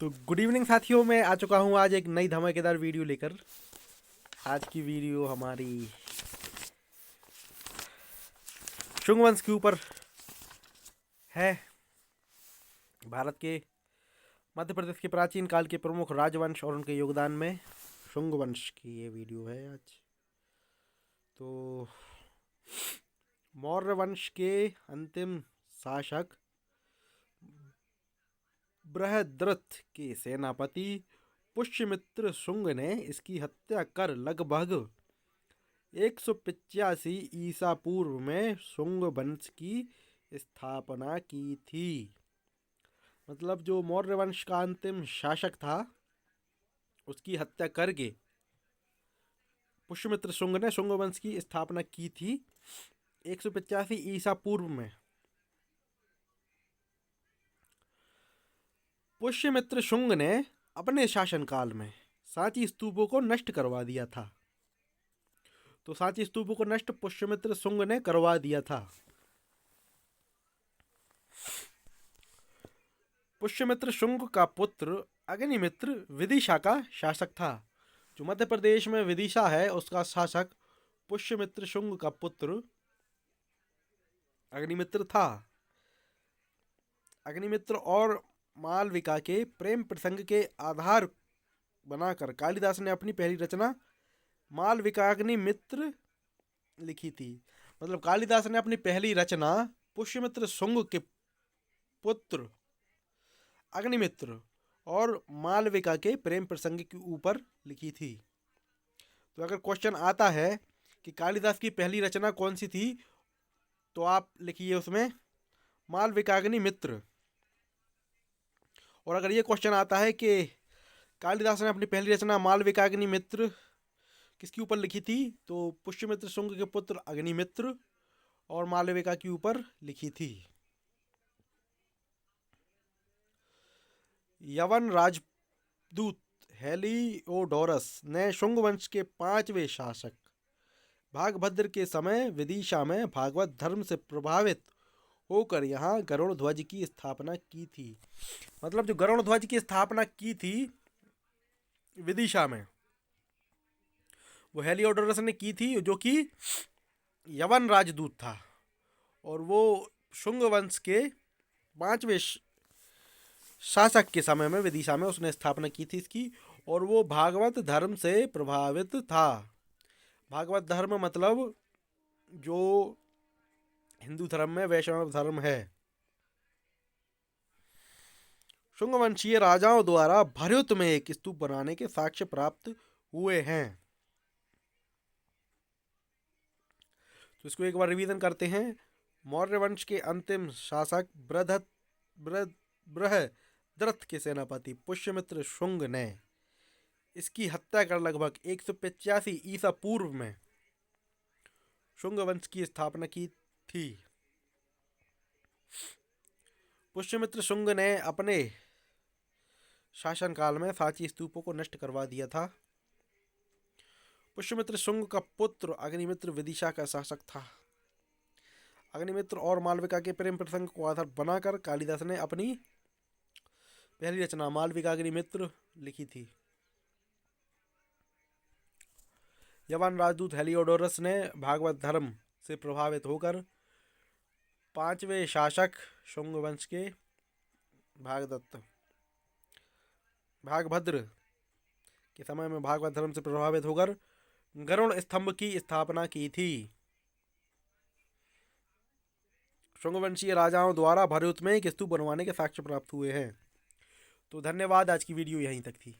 तो good evening साथियों, मैं आ चुका हूँ आज एक नई धमाकेदार वीडियो लेकर। आज की वीडियो हमारी शुंग वंश के ऊपर है। भारत के मध्य प्रदेश के प्राचीन काल के प्रमुख राजवंश और उनके योगदान में शुंग वंश की ये वीडियो है आज। तो मौर्य वंश के अंतिम शासक बृहद्रथ के सेनापति पुष्यमित्र शुंग ने इसकी हत्या कर लगभग 185 ईसा पूर्व में शुंग वंश की स्थापना की थी। मतलब जो मौर्य वंश का अंतिम शासक था, उसकी हत्या करके पुष्यमित्र शुंग ने शुंग वंश की स्थापना की थी 185 ईसा पूर्व में। पुष्यमित्र शुंग ने अपने शासनकाल में सांची स्तूपों को नष्ट करवा दिया था। तो सांची स्तूपों को नष्ट पुष्यमित्र शुंग ने करवा दिया था। पुष्यमित्र शुंग का पुत्र अग्निमित्र विदिशा का शासक था। जो मध्य प्रदेश में विदिशा है, उसका शासक पुष्यमित्र शुंग का पुत्र अग्निमित्र था। अग्निमित्र और मालविका के प्रेम प्रसंग के आधार बनाकर कालिदास ने अपनी पहली रचना मालविका अग्निमित्र लिखी थी। मतलब कालिदास ने अपनी पहली रचना पुष्यमित्र शुंग के पुत्र अग्निमित्र और मालविका के प्रेम प्रसंग के ऊपर लिखी थी। तो अगर क्वेश्चन आता है कि कालिदास की पहली रचना कौन सी थी, तो आप लिखिए उसमें मालविका अग्निमित्र। और अगर ये क्वेश्चन आता है कि कालिदास ने अपनी पहली रचना मालविका अग्निमित्र किसके ऊपर लिखी थी, तो पुष्यमित्र शुंग के पुत्र अग्निमित्र और मालविका के ऊपर लिखी थी। यवन राजदूत हेलियोडोरस ने शुंग वंश के 5वें शासक भागभद्र के समय विदिशा में भागवत धर्म से प्रभावित होकर यहाँ गरुड़ ध्वज की स्थापना की थी। मतलब जो गरुड़ ध्वज की स्थापना की थी विदिशा में, वो हेलियोडोरस ने की थी, जो कि यवन राजदूत था। और वो शुंग वंश के 5वें शासक के समय में विदिशा में उसने स्थापना की थी इसकी। और वो भागवत धर्म से प्रभावित था। भागवत धर्म मतलब जो हिंदू धर्म में वैष्णव धर्म है। शुंग वंशीय राजाओं द्वारा भरयुत में एक स्तूप बनाने के साक्ष्य प्राप्त हुए हैं। तो इसको एक बार रिवीजन करते हैं। मौर्य वंश के अंतिम शासक बृहद्रथ के सेनापति पुष्यमित्र शुंग ने इसकी हत्या कर लगभग 185 ईसा पूर्व में शुंग वंश की स्थापना की थी। पुष्यमित्र शुंग ने अपने शासनकाल में सांची स्तूपों को नष्ट करवा दिया था। पुष्यमित्र शुंग का पुत्र अग्निमित्र विदिशा का शासक था। अग्निमित्र और मालविका के प्रेम प्रसंग को आधार बनाकर कालिदास ने अपनी पहली रचना मालविका अग्निमित्र लिखी थी। यवन राजदूत हेलियोडोरस ने भागवत धर्म से प्रभावित होकर 5वें शासक शुंग वंश के भागभद्र के समय में भागवत धर्म से प्रभावित होकर गरुड़ स्तंभ की स्थापना की थी। शुंग वंशीय राजाओं द्वारा भरयुत में एक स्तूप बनवाने के साक्ष्य प्राप्त हुए हैं। तो धन्यवाद, आज की वीडियो यहीं तक थी।